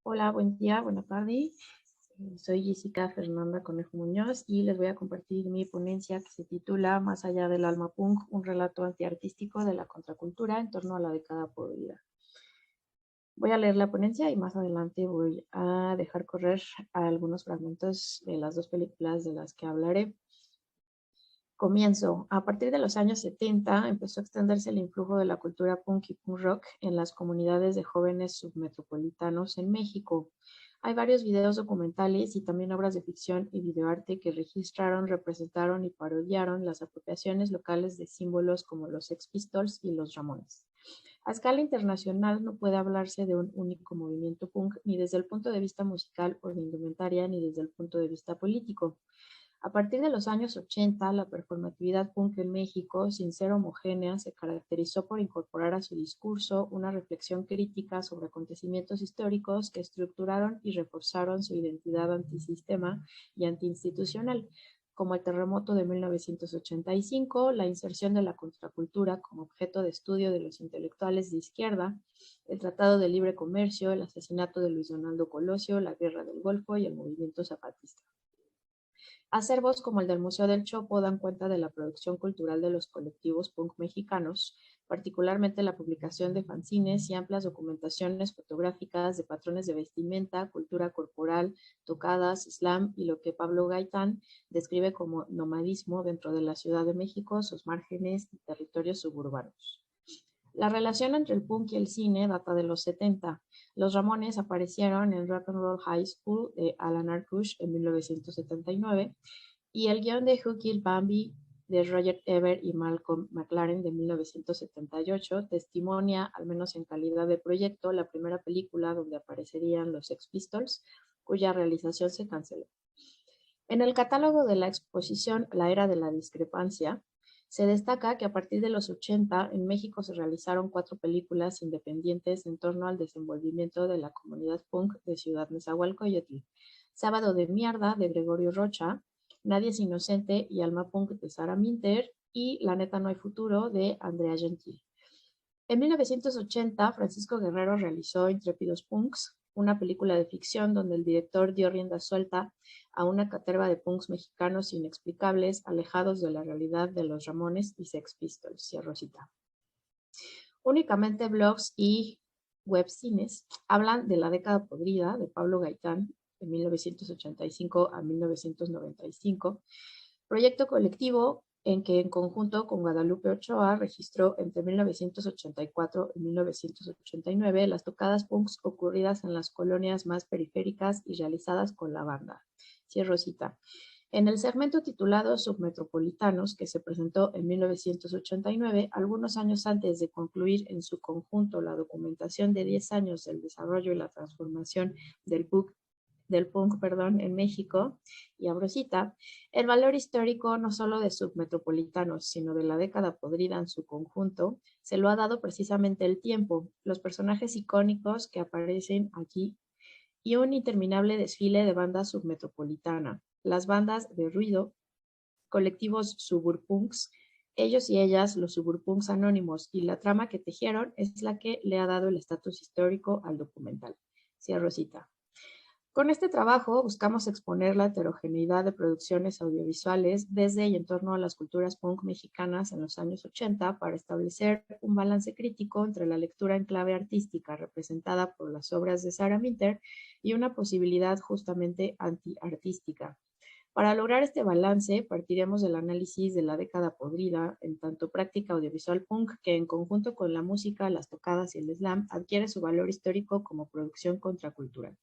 Hola, buen día, buena tarde. Soy Jessica Fernanda Conejo Muñoz y les voy a compartir mi ponencia que se titula Más allá del alma punk, un relato antiartístico de la contracultura en torno a la década podrida. Voy a leer la ponencia y más adelante voy a dejar correr algunos fragmentos de las dos películas de las que hablaré. Comienzo. A partir de los años 70 empezó a extenderse el influjo de la cultura punk y punk rock en las comunidades de jóvenes submetropolitanos en México. Hay varios videos documentales y también obras de ficción y videoarte que registraron, representaron y parodiaron las apropiaciones locales de símbolos como los Sex Pistols y los Ramones. A escala internacional no puede hablarse de un único movimiento punk ni desde el punto de vista musical o de indumentaria ni desde el punto de vista político. A partir de los años 80, la performatividad punk en México, sin ser homogénea, se caracterizó por incorporar a su discurso una reflexión crítica sobre acontecimientos históricos que estructuraron y reforzaron su identidad antisistema y antiinstitucional, como el terremoto de 1985, la inserción de la contracultura como objeto de estudio de los intelectuales de izquierda, el Tratado de Libre Comercio, el asesinato de Luis Donaldo Colosio, la Guerra del Golfo y el movimiento zapatista. Acervos como el del Museo del Chopo dan cuenta de la producción cultural de los colectivos punk mexicanos, particularmente la publicación de fanzines y amplias documentaciones fotográficas de patrones de vestimenta, cultura corporal, tocadas, slam y lo que Pablo Gaitán describe como nomadismo dentro de la Ciudad de México, sus márgenes y territorios suburbanos. La relación entre el punk y el cine data de los 70. Los Ramones aparecieron en Rock and Roll High School de Alan Arkush en 1979 y el guion de Who Killed Bambi de Roger Ebert y Malcolm McLaren de 1978 testimonia, al menos en calidad de proyecto, la primera película donde aparecerían los Sex Pistols, cuya realización se canceló. En el catálogo de la exposición La Era de la Discrepancia, se destaca que a partir de los 80 en México se realizaron 4 películas independientes en torno al desenvolvimiento de la comunidad punk de Ciudad Nezahualcóyotl. Sábado de Mierda de Gregorio Rocha, Nadie es Inocente y Alma Punk de Sara Minter y La Neta No Hay Futuro de Andrea Gentil. En 1980, Francisco Guerrero realizó Intrépidos Punks, una película de ficción donde el director dio rienda suelta a una caterva de punks mexicanos inexplicables, alejados de la realidad de los Ramones y Sex Pistols. Cierro cita. Únicamente blogs y webcines hablan de La década podrida de Pablo Gaitán, de 1985 a 1995, proyecto colectivo en que en conjunto con Guadalupe Ochoa registró entre 1984 y 1989 las tocadas punks ocurridas en las colonias más periféricas y realizadas con la banda. Cierro cita. En el segmento titulado Submetropolitanos, que se presentó en 1989, algunos años antes de concluir en su conjunto la documentación de 10 años del desarrollo y la transformación del punk en México, y abro cita, el valor histórico no solo de submetropolitanos, sino de la década podrida en su conjunto, se lo ha dado precisamente el tiempo, los personajes icónicos que aparecen aquí y un interminable desfile de bandas submetropolitana, las bandas de ruido, colectivos suburpunks, ellos y ellas, los suburpunks anónimos, y la trama que tejieron es la que le ha dado el estatus histórico al documental. Cierro cita. Con este trabajo buscamos exponer la heterogeneidad de producciones audiovisuales desde y en torno a las culturas punk mexicanas en los años 80 para establecer un balance crítico entre la lectura en clave artística representada por las obras de Sarah Minter y una posibilidad justamente antiartística. Para lograr este balance, partiremos del análisis de la década podrida en tanto práctica audiovisual punk que en conjunto con la música, las tocadas y el slam adquiere su valor histórico como producción contracultural.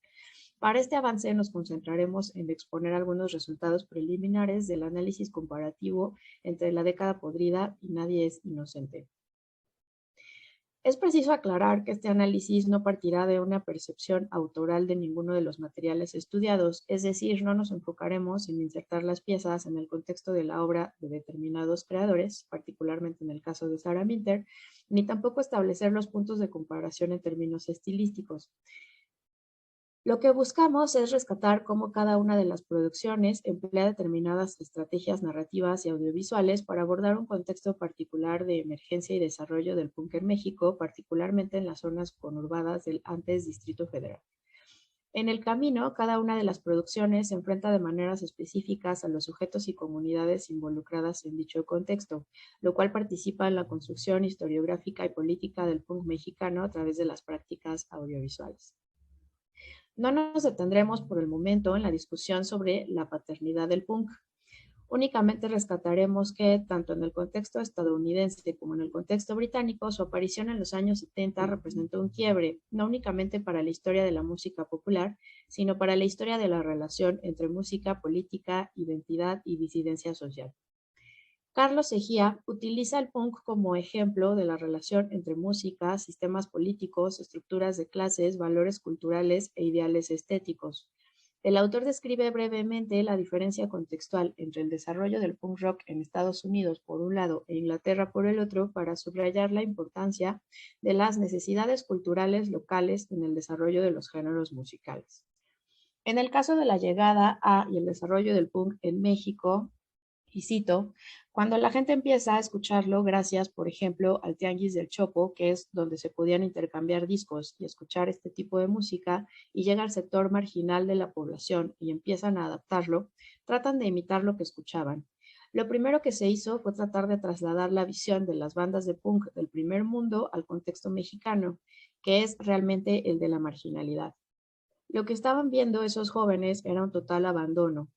Para este avance nos concentraremos en exponer algunos resultados preliminares del análisis comparativo entre la década podrida y Nadie es Inocente. Es preciso aclarar que este análisis no partirá de una percepción autoral de ninguno de los materiales estudiados, es decir, no nos enfocaremos en insertar las piezas en el contexto de la obra de determinados creadores, particularmente en el caso de Sarah Minter, ni tampoco establecer los puntos de comparación en términos estilísticos. Lo que buscamos es rescatar cómo cada una de las producciones emplea determinadas estrategias narrativas y audiovisuales para abordar un contexto particular de emergencia y desarrollo del punk en México, particularmente en las zonas conurbadas del antes Distrito Federal. En el camino, cada una de las producciones se enfrenta de maneras específicas a los sujetos y comunidades involucradas en dicho contexto, lo cual participa en la construcción historiográfica y política del punk mexicano a través de las prácticas audiovisuales. No nos detendremos por el momento en la discusión sobre la paternidad del punk. Únicamente rescataremos que, tanto en el contexto estadounidense como en el contexto británico, su aparición en los años 70 representó un quiebre, no únicamente para la historia de la música popular, sino para la historia de la relación entre música, política, identidad y disidencia social. Carlos Ejía utiliza el punk como ejemplo de la relación entre música, sistemas políticos, estructuras de clases, valores culturales e ideales estéticos. El autor describe brevemente la diferencia contextual entre el desarrollo del punk rock en Estados Unidos por un lado e Inglaterra por el otro para subrayar la importancia de las necesidades culturales locales en el desarrollo de los géneros musicales. En el caso de la llegada a y el desarrollo del punk en México, y cito, cuando la gente empieza a escucharlo gracias, por ejemplo, al Tianguis del Chopo, que es donde se podían intercambiar discos y escuchar este tipo de música, y llega al sector marginal de la población y empiezan a adaptarlo, tratan de imitar lo que escuchaban. Lo primero que se hizo fue tratar de trasladar la visión de las bandas de punk del primer mundo al contexto mexicano, que es realmente el de la marginalidad. Lo que estaban viendo esos jóvenes era un total abandono.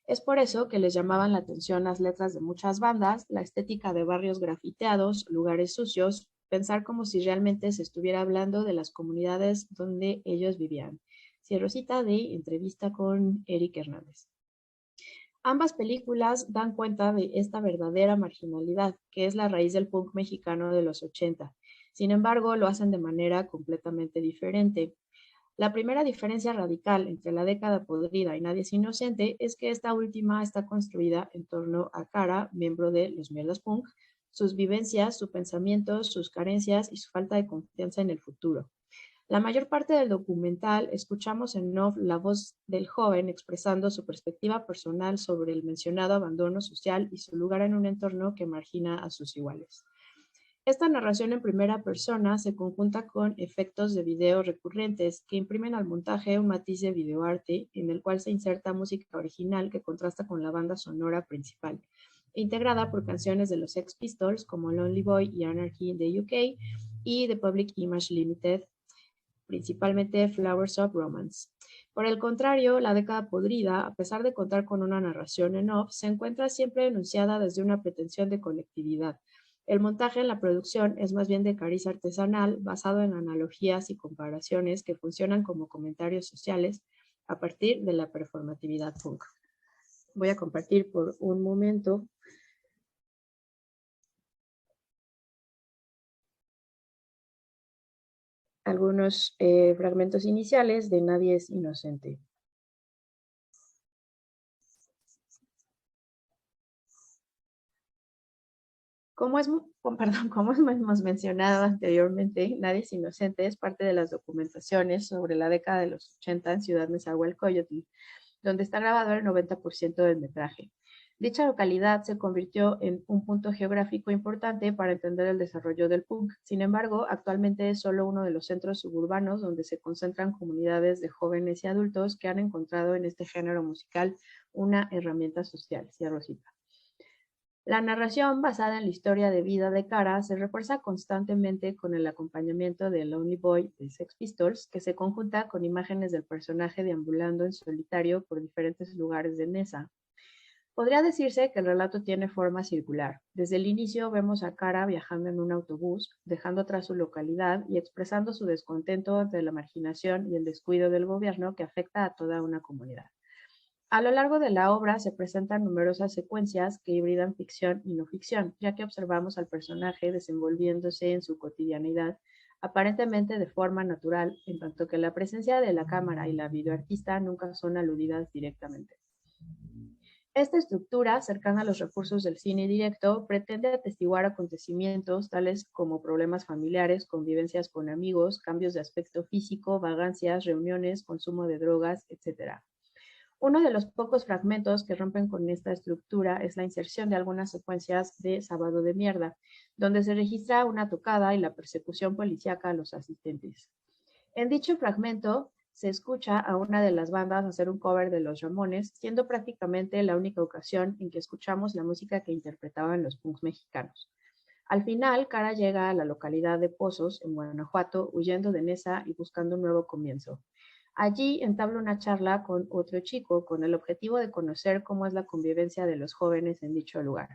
Es por eso que les llamaban la atención las letras de muchas bandas, la estética de barrios grafiteados, lugares sucios, pensar como si realmente se estuviera hablando de las comunidades donde ellos vivían. Cierro cita de entrevista con Eric Hernández. Ambas películas dan cuenta de esta verdadera marginalidad, que es la raíz del punk mexicano de los 80. Sin embargo, lo hacen de manera completamente diferente. La primera diferencia radical entre la década podrida y Nadie es inocente es que esta última está construida en torno a Cara, miembro de Los Mierdas Punk, sus vivencias, su pensamiento, sus carencias y su falta de confianza en el futuro. La mayor parte del documental escuchamos en off la voz del joven expresando su perspectiva personal sobre el mencionado abandono social y su lugar en un entorno que margina a sus iguales. Esta narración en primera persona se conjunta con efectos de video recurrentes que imprimen al montaje un matiz de videoarte en el cual se inserta música original que contrasta con la banda sonora principal, integrada por canciones de los Sex Pistols como Lonely Boy y Anarchy in the UK y The Public Image Limited, principalmente Flowers of Romance. Por el contrario, la década podrida, a pesar de contar con una narración en off, se encuentra siempre enunciada desde una pretensión de colectividad. El montaje en la producción es más bien de cariz artesanal, basado en analogías y comparaciones que funcionan como comentarios sociales a partir de la performatividad punk. Voy a compartir por un momento algunos fragmentos iniciales de Nadie es inocente. Como como hemos mencionado anteriormente, Nadie es inocente es parte de las documentaciones sobre la década de los 80 en Ciudad Nezahualcóyotl, donde está grabado el 90% del metraje. Dicha localidad se convirtió en un punto geográfico importante para entender el desarrollo del punk. Sin embargo, actualmente es solo uno de los centros suburbanos donde se concentran comunidades de jóvenes y adultos que han encontrado en este género musical una herramienta social. Cierro cita. La narración, basada en la historia de vida de Cara, se refuerza constantemente con el acompañamiento de Lonely Boy de Sex Pistols, que se conjunta con imágenes del personaje deambulando en solitario por diferentes lugares de Neza. Podría decirse que el relato tiene forma circular. Desde el inicio vemos a Cara viajando en un autobús, dejando atrás su localidad y expresando su descontento ante la marginación y el descuido del gobierno que afecta a toda una comunidad. A lo largo de la obra se presentan numerosas secuencias que hibridan ficción y no ficción, ya que observamos al personaje desenvolviéndose en su cotidianidad, aparentemente de forma natural, en tanto que la presencia de la cámara y la videoartista nunca son aludidas directamente. Esta estructura, cercana a los recursos del cine directo, pretende atestiguar acontecimientos tales como problemas familiares, convivencias con amigos, cambios de aspecto físico, vagancias, reuniones, consumo de drogas, etc. Uno de los pocos fragmentos que rompen con esta estructura es la inserción de algunas secuencias de Sábado de Mierda, donde se registra una tocada y la persecución policíaca a los asistentes. En dicho fragmento se escucha a una de las bandas hacer un cover de Los Ramones, siendo prácticamente la única ocasión en que escuchamos la música que interpretaban los punks mexicanos. Al final, Cara llega a la localidad de Pozos, en Guanajuato, huyendo de Nesa y buscando un nuevo comienzo. Allí entabla una charla con otro chico con el objetivo de conocer cómo es la convivencia de los jóvenes en dicho lugar.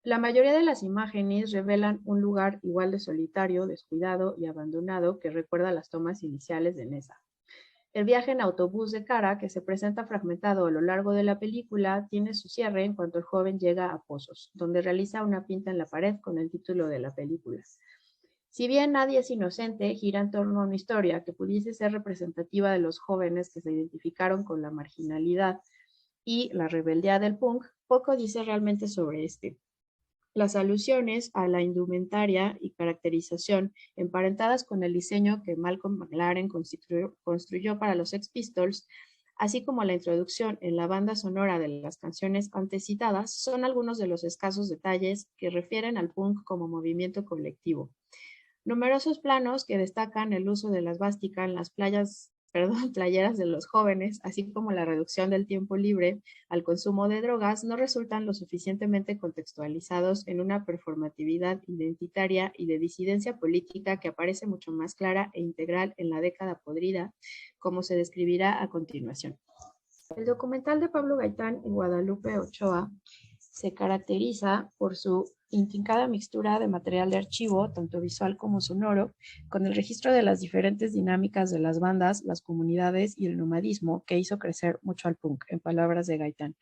La mayoría de las imágenes revelan un lugar igual de solitario, descuidado y abandonado que recuerda las tomas iniciales de Nesa. El viaje en autobús de Cara, que se presenta fragmentado a lo largo de la película, tiene su cierre en cuanto el joven llega a Pozos, donde realiza una pinta en la pared con el título de la película. Si bien Nadie es inocente, gira en torno a una historia que pudiese ser representativa de los jóvenes que se identificaron con la marginalidad y la rebeldía del punk, poco dice realmente sobre este. Las alusiones a la indumentaria y caracterización emparentadas con el diseño que Malcolm McLaren construyó para los Sex Pistols, así como la introducción en la banda sonora de las canciones antes citadas, son algunos de los escasos detalles que refieren al punk como movimiento colectivo. Numerosos planos que destacan el uso de la esvástica en las playeras de los jóvenes, así como la reducción del tiempo libre al consumo de drogas, no resultan lo suficientemente contextualizados en una performatividad identitaria y de disidencia política que aparece mucho más clara e integral en la década podrida, como se describirá a continuación. El documental de Pablo Gaitán y Guadalupe Ochoa se caracteriza por su intrincada mixtura de material de archivo, tanto visual como sonoro, con el registro de las diferentes dinámicas de las bandas, las comunidades y el nomadismo que hizo crecer mucho al punk, en palabras de Gaitán.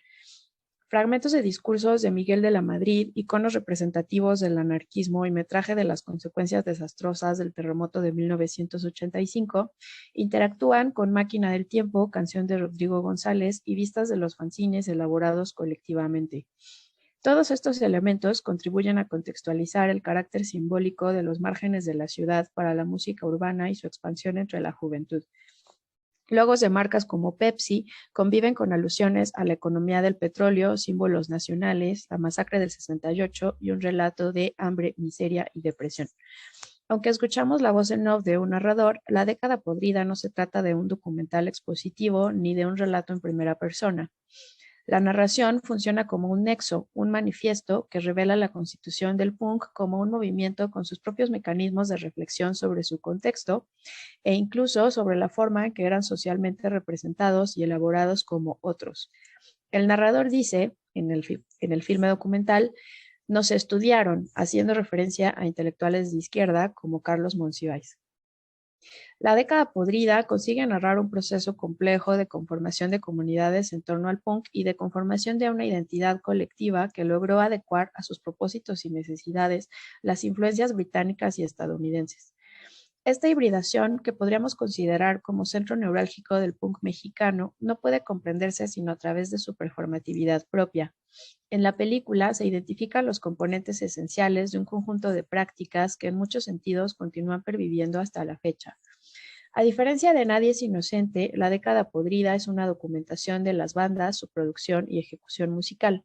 Fragmentos de discursos de Miguel de la Madrid, iconos representativos del anarquismo y metraje de las consecuencias desastrosas del terremoto de 1985, interactúan con Máquina del Tiempo, canción de Rodrigo González, y vistas de los fanzines elaborados colectivamente. Todos estos elementos contribuyen a contextualizar el carácter simbólico de los márgenes de la ciudad para la música urbana y su expansión entre la juventud. Logos de marcas como Pepsi conviven con alusiones a la economía del petróleo, símbolos nacionales, la masacre del 68 y un relato de hambre, miseria y depresión. Aunque escuchamos la voz en off de un narrador, La década podrida no se trata de un documental expositivo ni de un relato en primera persona. La narración funciona como un nexo, un manifiesto que revela la constitución del punk como un movimiento con sus propios mecanismos de reflexión sobre su contexto e incluso sobre la forma en que eran socialmente representados y elaborados como otros. El narrador dice, en el filme documental, no se estudiaron, haciendo referencia a intelectuales de izquierda como Carlos Monsiváis. La década podrida consigue narrar un proceso complejo de conformación de comunidades en torno al punk y de conformación de una identidad colectiva que logró adecuar a sus propósitos y necesidades las influencias británicas y estadounidenses. Esta hibridación, que podríamos considerar como centro neurálgico del punk mexicano, no puede comprenderse sino a través de su performatividad propia. En la película se identifican los componentes esenciales de un conjunto de prácticas que en muchos sentidos continúan perviviendo hasta la fecha. A diferencia de Nadie es inocente, La década podrida es una documentación de las bandas, su producción y ejecución musical.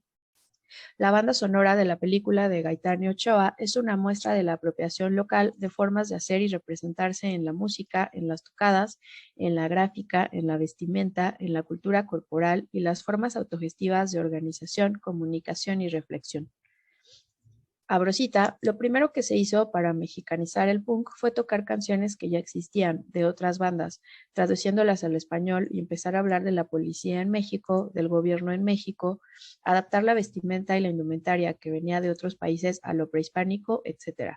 La banda sonora de la película de Gaitán y Ochoa es una muestra de la apropiación local de formas de hacer y representarse en la música, en las tocadas, en la gráfica, en la vestimenta, en la cultura corporal y las formas autogestivas de organización, comunicación y reflexión. A Brosita, lo primero que se hizo para mexicanizar el punk fue tocar canciones que ya existían de otras bandas, traduciéndolas al español y empezar a hablar de la policía en México, del gobierno en México, adaptar la vestimenta y la indumentaria que venía de otros países a lo prehispánico, etc.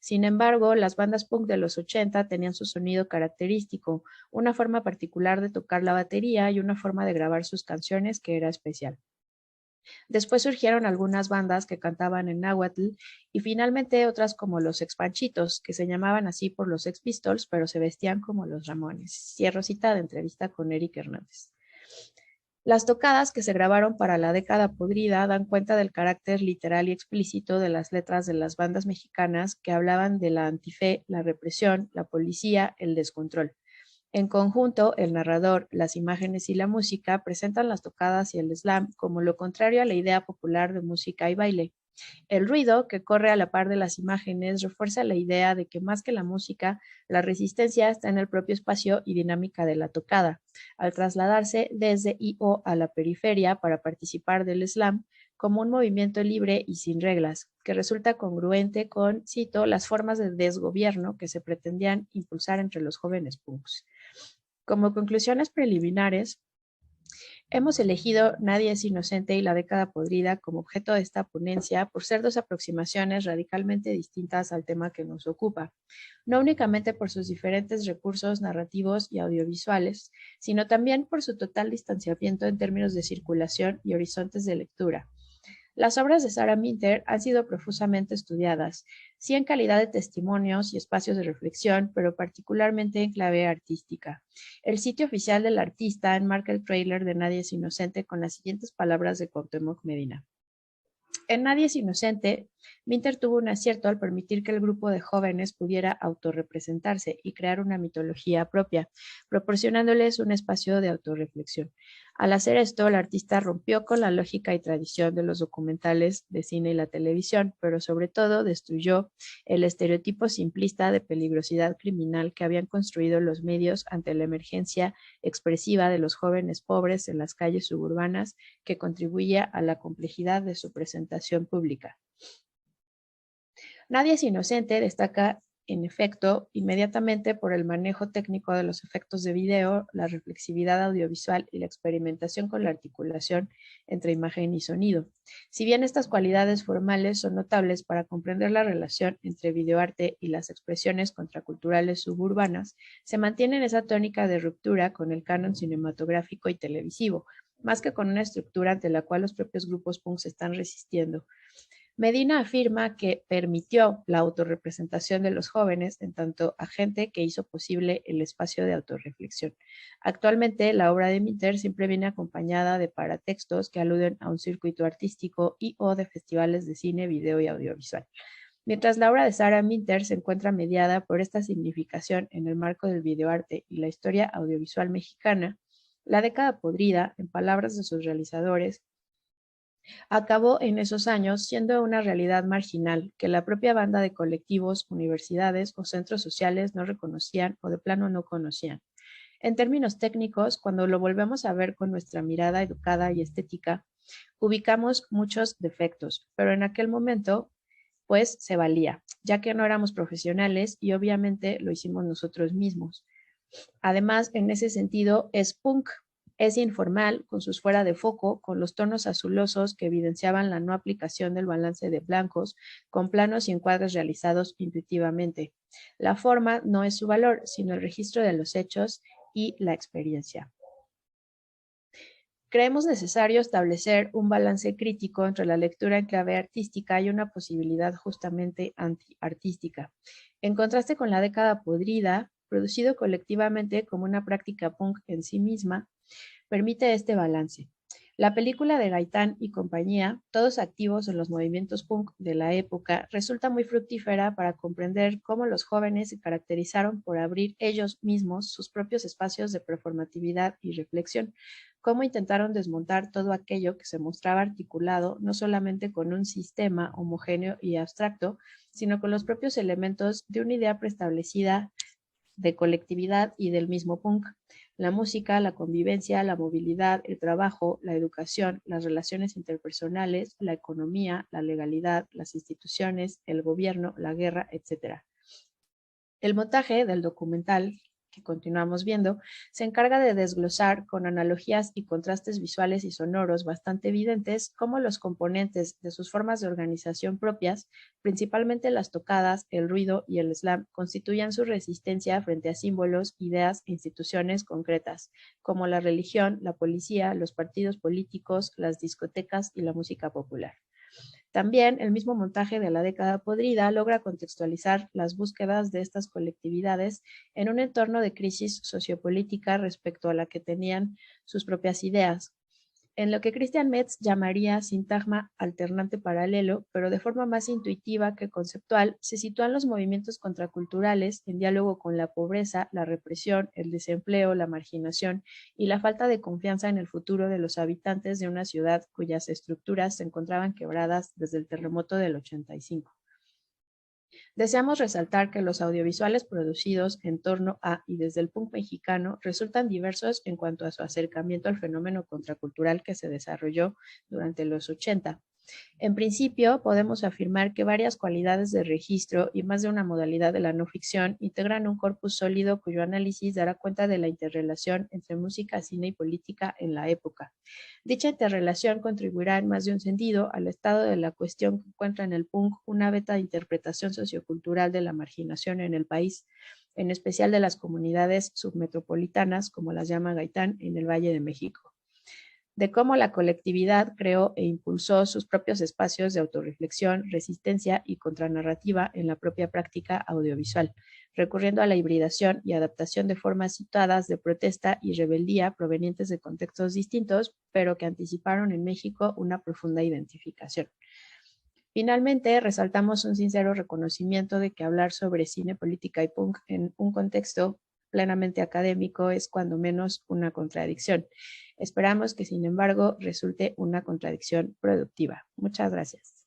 Sin embargo, las bandas punk de los 80 tenían su sonido característico, una forma particular de tocar la batería y una forma de grabar sus canciones que era especial. Después surgieron algunas bandas que cantaban en náhuatl y finalmente otras como los Ex-Panchitos, que se llamaban así por los Sex Pistols, pero se vestían como los Ramones. Cierro cita de entrevista con Eric Hernández. Las tocadas que se grabaron para La década podrida dan cuenta del carácter literal y explícito de las letras de las bandas mexicanas que hablaban de la antife, la represión, la policía, el descontrol. En conjunto, el narrador, las imágenes y la música presentan las tocadas y el slam como lo contrario a la idea popular de música y baile. El ruido, que corre a la par de las imágenes, refuerza la idea de que más que la música, la resistencia está en el propio espacio y dinámica de la tocada. Al trasladarse desde y o a la periferia para participar del slam como un movimiento libre y sin reglas, que resulta congruente con, cito, las formas de desgobierno que se pretendían impulsar entre los jóvenes punks. Como conclusiones preliminares, hemos elegido Nadie es inocente y La década podrida como objeto de esta ponencia por ser dos aproximaciones radicalmente distintas al tema que nos ocupa, no únicamente por sus diferentes recursos narrativos y audiovisuales, sino también por su total distanciamiento en términos de circulación y horizontes de lectura. Las obras de Sarah Minter han sido profusamente estudiadas, sí en calidad de testimonios y espacios de reflexión, pero particularmente en clave artística. El sitio oficial del artista enmarca el tráiler de Nadie es inocente con las siguientes palabras de Cuauhtémoc Medina. En Nadie es inocente, Minter tuvo un acierto al permitir que el grupo de jóvenes pudiera autorrepresentarse y crear una mitología propia, proporcionándoles un espacio de autorreflexión. Al hacer esto, el artista rompió con la lógica y tradición de los documentales de cine y la televisión, pero sobre todo destruyó el estereotipo simplista de peligrosidad criminal que habían construido los medios ante la emergencia expresiva de los jóvenes pobres en las calles suburbanas que contribuía a la complejidad de su presentación pública. Nadie es inocente destaca, en efecto, inmediatamente por el manejo técnico de los efectos de video, la reflexividad audiovisual y la experimentación con la articulación entre imagen y sonido. Si bien estas cualidades formales son notables para comprender la relación entre videoarte y las expresiones contraculturales suburbanas, se mantiene en esa tónica de ruptura con el canon cinematográfico y televisivo, más que con una estructura ante la cual los propios grupos punk se están resistiendo. Medina afirma que permitió la autorrepresentación de los jóvenes en tanto agente que hizo posible el espacio de autorreflexión. Actualmente, la obra de Minter siempre viene acompañada de paratextos que aluden a un circuito artístico y o de festivales de cine, video y audiovisual. Mientras la obra de Sarah Minter se encuentra mediada por esta significación en el marco del videoarte y la historia audiovisual mexicana, la década podrida, en palabras de sus realizadores, acabó en esos años siendo una realidad marginal que la propia banda de colectivos, universidades o centros sociales no reconocían o de plano no conocían. En términos técnicos, cuando lo volvemos a ver con nuestra mirada educada y estética, ubicamos muchos defectos, pero en aquel momento, pues se valía, ya que no éramos profesionales y obviamente lo hicimos nosotros mismos. Además, en ese sentido, es punk, es informal, con sus fuera de foco, con los tonos azulosos que evidenciaban la no aplicación del balance de blancos, con planos y encuadres realizados intuitivamente. La forma no es su valor, sino el registro de los hechos y la experiencia. Creemos necesario establecer un balance crítico entre la lectura en clave artística y una posibilidad justamente anti-artística. En contraste con la década podrida, producido colectivamente como una práctica punk en sí misma, permite este balance. La película de Gaitán y compañía, todos activos en los movimientos punk de la época, resulta muy fructífera para comprender cómo los jóvenes se caracterizaron por abrir ellos mismos sus propios espacios de performatividad y reflexión, cómo intentaron desmontar todo aquello que se mostraba articulado no solamente con un sistema homogéneo y abstracto, sino con los propios elementos de una idea preestablecida de colectividad y del mismo punk. La música, la convivencia, la movilidad, el trabajo, la educación, las relaciones interpersonales, la economía, la legalidad, las instituciones, el gobierno, la guerra, etc. El montaje del documental que continuamos viendo, se encarga de desglosar con analogías y contrastes visuales y sonoros bastante evidentes cómo los componentes de sus formas de organización propias, principalmente las tocadas, el ruido y el slam, constituyen su resistencia frente a símbolos, ideas e instituciones concretas, como la religión, la policía, los partidos políticos, las discotecas y la música popular. También el mismo montaje de la década podrida logra contextualizar las búsquedas de estas colectividades en un entorno de crisis sociopolítica respecto a la que tenían sus propias ideas. en lo que Christian Metz llamaría sintagma alternante paralelo, pero de forma más intuitiva que conceptual, se sitúan los movimientos contraculturales en diálogo con la pobreza, la represión, el desempleo, la marginación y la falta de confianza en el futuro de los habitantes de una ciudad cuyas estructuras se encontraban quebradas desde el terremoto del 85. Deseamos resaltar que los audiovisuales producidos en torno a y desde el punk mexicano resultan diversos en cuanto a su acercamiento al fenómeno contracultural que se desarrolló durante los 80. En principio, podemos afirmar que varias cualidades de registro y más de una modalidad de la no ficción integran un corpus sólido cuyo análisis dará cuenta de la interrelación entre música, cine y política en la época. Dicha interrelación contribuirá en más de un sentido al estado de la cuestión que encuentra en el punk una beta de interpretación sociocultural de la marginación en el país, en especial de las comunidades submetropolitanas, como las llama Gaitán, en el Valle de México, de cómo la colectividad creó e impulsó sus propios espacios de autorreflexión, resistencia y contranarrativa en la propia práctica audiovisual, recurriendo a la hibridación y adaptación de formas situadas de protesta y rebeldía provenientes de contextos distintos, pero que anticiparon en México una profunda identificación. Finalmente, resaltamos un sincero reconocimiento de que hablar sobre cine, política y punk en un contexto plenamente académico es cuando menos una contradicción. Esperamos que, sin embargo, resulte una contradicción productiva. Muchas gracias.